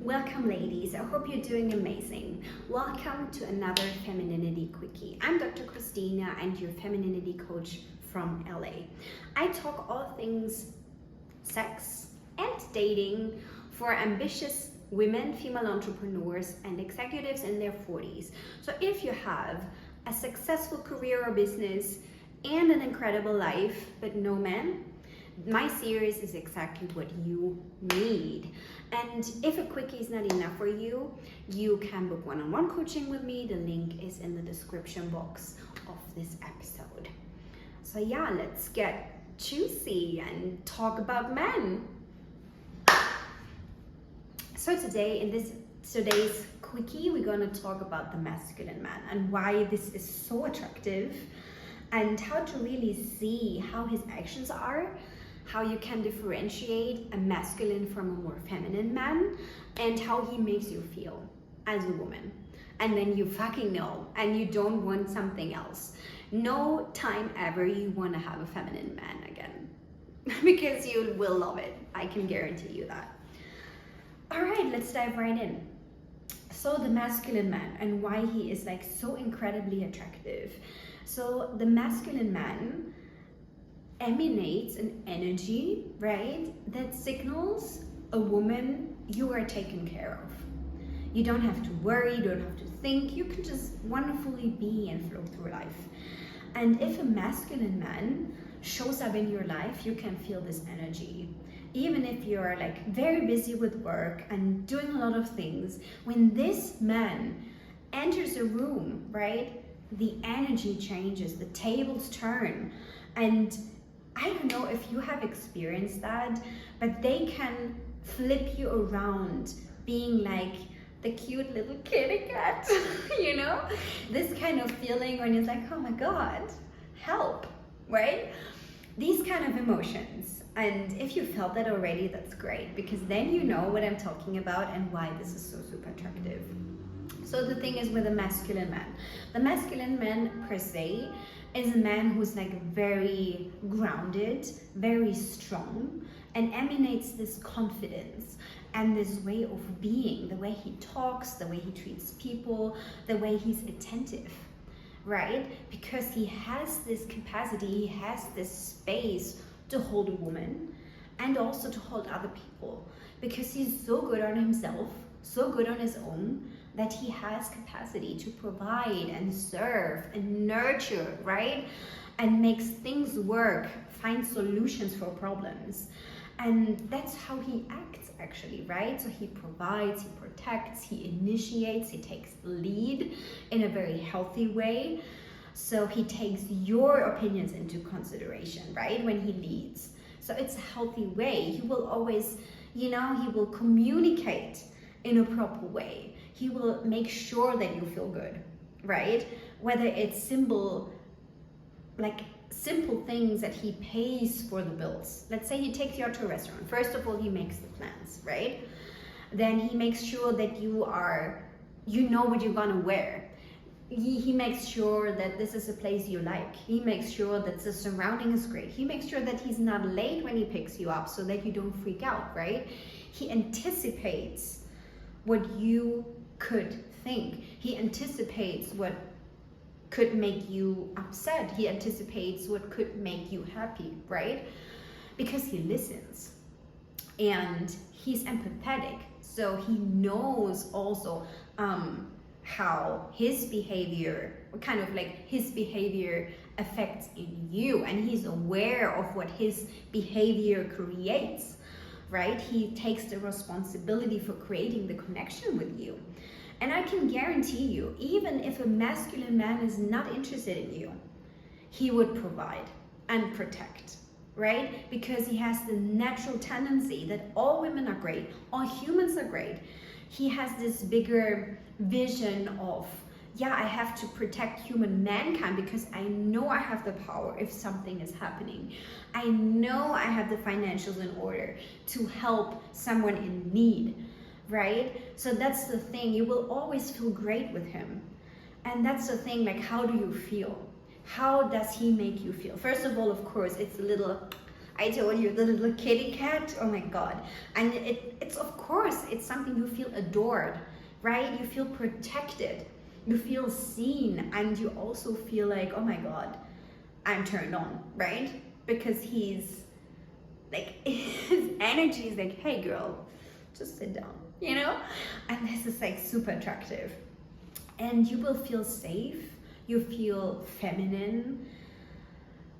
Welcome ladies, I hope you're doing amazing. Welcome to another Femininity Quickie. I'm Dr. Christina and your femininity coach from LA. I talk all things sex and dating for ambitious women, female entrepreneurs and executives in their 40s. So if you have a successful career or business and an incredible life but no man, my series is exactly what you need. And if a quickie is not enough for you, you can book one-on-one coaching with me. The link is in the description box of this episode. So yeah, let's get juicy and talk about men. So today, in today's quickie, we're going to talk about the masculine man and why this is so attractive and how to really see how his actions are, how you can differentiate a masculine from a more feminine man, and how he makes you feel as a woman. And then you fucking know, and you don't want something else. No time ever you want to have a feminine man again, because you will love it. I can guarantee you that. All right, let's dive right in. So the masculine man and why he is like so incredibly attractive. So the masculine man emanates an energy, right, that signals a woman you are taken care of. You don't have to worry, you don't have to think, you can just wonderfully be and flow through life. And if a masculine man shows up in your life, you can feel this energy. Even if you're like very busy with work and doing a lot of things, when this man enters a room, right, the energy changes, the tables turn. And I don't know if you have experienced that, but they can flip you around, being like the cute little kitty cat, you know? This kind of feeling when it's like, oh my God, help, right? These kind of emotions. And if you felt that already, that's great, because then you know what I'm talking about and why this is so super attractive. So the thing is with a masculine man, the masculine man per se is a man who's like very grounded, very strong, and emanates this confidence and this way of being, the way he talks, the way he treats people, the way he's attentive, right? Because he has this capacity, he has this space to hold a woman and also to hold other people, because he's so good on himself, so good on his own, that he has capacity to provide and serve and nurture, right? And makes things work, finds solutions for problems. And that's how he acts actually, right? So he provides, he protects, he initiates, he takes lead in a very healthy way. So he takes your opinions into consideration, right? When he leads. So it's a healthy way. He will always, he will communicate in a proper way. He will make sure that you feel good, right? Whether it's simple things that he pays for the bills. Let's say he takes you out to a restaurant. First of all, he makes the plans, right? Then he makes sure that you know what you're gonna wear. He makes sure that this is a place you like. He makes sure that the surrounding is great. He makes sure that he's not late when he picks you up so that you don't freak out, right? He anticipates what you could think. He anticipates what could make you upset. He anticipates what could make you happy, right? Because he listens and he's empathetic. So he knows also how his behavior, his behavior affects in you, and he's aware of what his behavior creates, right? He takes the responsibility for creating the connection with you. And I can guarantee you, even if a masculine man is not interested in you, he would provide and protect, right? Because he has the natural tendency that all women are great, all humans are great. He has this bigger vision of, yeah, I have to protect human mankind because I know I have the power if something is happening. I know I have the financials in order to help someone in need, right? So that's the thing. You will always feel great with him. And that's the thing, like, how do you feel? How does he make you feel? First of all, of course, it's a little, I told you, the little kitty cat, oh my God. And it's of course, it's something you feel adored, right? You feel protected, you feel seen, and you also feel like, oh my God, I'm turned on, right? Because he's like, his energy is like, hey girl, just sit down, you know? And this is like super attractive. And you will feel safe, you feel feminine,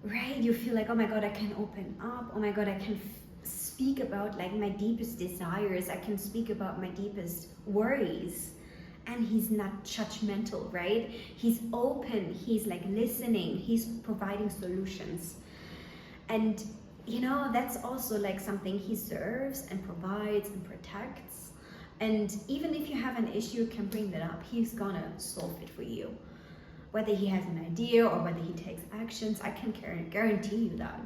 right? You feel like, oh my God, I can open up. Oh my God, I can speak about like my deepest desires. I can speak about my deepest worries. And he's not judgmental, right? He's open, he's like listening, he's providing solutions. And you know, that's also like something he serves and provides and protects. And even if you have an issue, you can bring that up. He's gonna solve it for you. Whether he has an idea or whether he takes actions, I can guarantee you that.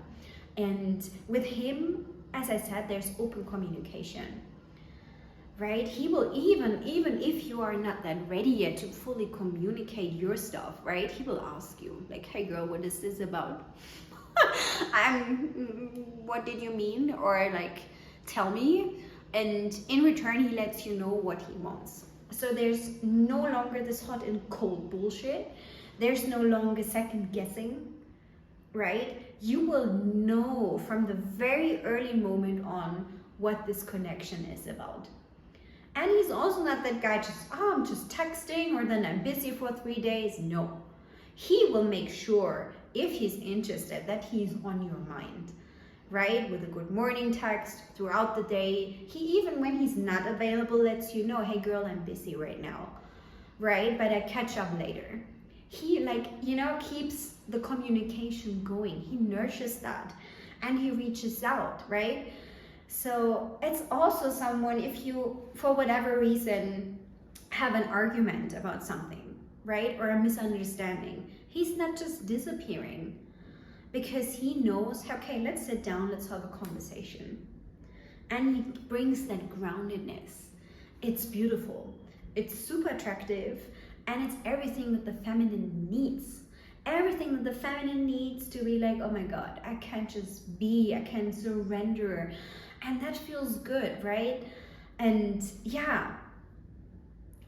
And with him, as I said, there's open communication, right? He will even if you are not that ready yet to fully communicate your stuff, right? He will ask you like, hey girl, what is this about? What did you mean? Or like, tell me. And in return, he lets you know what he wants. So there's no longer this hot and cold bullshit. There's no longer second guessing, right? You will know from the very early moment on what this connection is about. And he's also not that guy just, oh, I'm just texting, or then I'm busy for 3 days. No, he will make sure if he's interested that he's on your mind, right? With a good morning text throughout the day. He, even when he's not available, lets you know, hey girl, I'm busy right now, right? But I catch up later. He, like, you know, keeps the communication going. He nurtures that and he reaches out, right? So it's also someone, if you, for whatever reason, have an argument about something, right? Or a misunderstanding, he's not just disappearing, because he knows, okay, let's sit down, let's have a conversation. And he brings that groundedness. It's beautiful. It's super attractive. And it's everything that the feminine needs. Everything that the feminine needs to be like, oh my God, I can't just be, I can surrender. And that feels good, right? And yeah,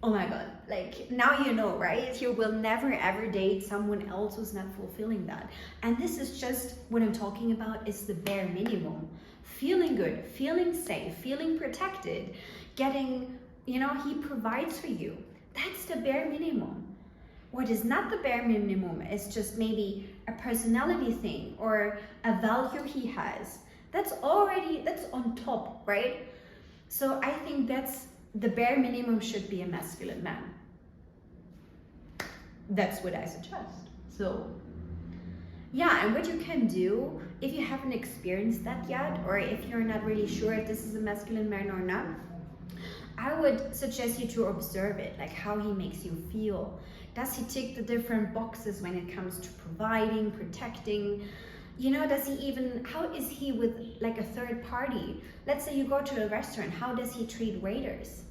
oh my God, like now you know, right? You will never ever date someone else who's not fulfilling that. And this is just what I'm talking about, is the bare minimum. Feeling good, feeling safe, feeling protected, getting, you know, he provides for you. That's the bare minimum. What is not the bare minimum is just maybe a personality thing or a value he has. That's on top, right? So I think that's the bare minimum should be a masculine man. That's what I suggest. So yeah, and what you can do if you haven't experienced that yet, or if you're not really sure if this is a masculine man or not, I would suggest you to observe it, like how he makes you feel. Does he tick the different boxes when it comes to providing, protecting? You know, does he even, how is he with like a third party? Let's say you go to a restaurant, how does he treat waiters?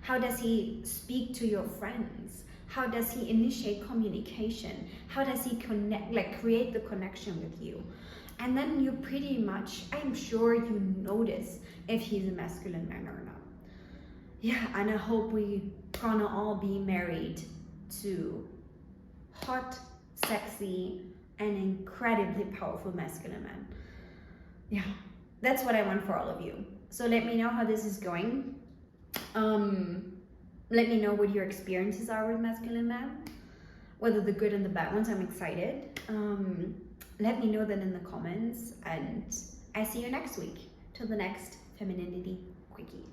How does he speak to your friends? How does he initiate communication? How does he connect, like create the connection with you? And then you pretty much, I'm sure you notice if he's a masculine man or not. Yeah, and I hope we gonna all be married to hot, sexy, and incredibly powerful masculine men. Yeah, that's what I want for all of you. So let me know how this is going. Let me know what your experiences are with masculine men, whether the good and the bad ones. I'm excited. Let me know that in the comments, and I see you next week till the next Femininity Quickie.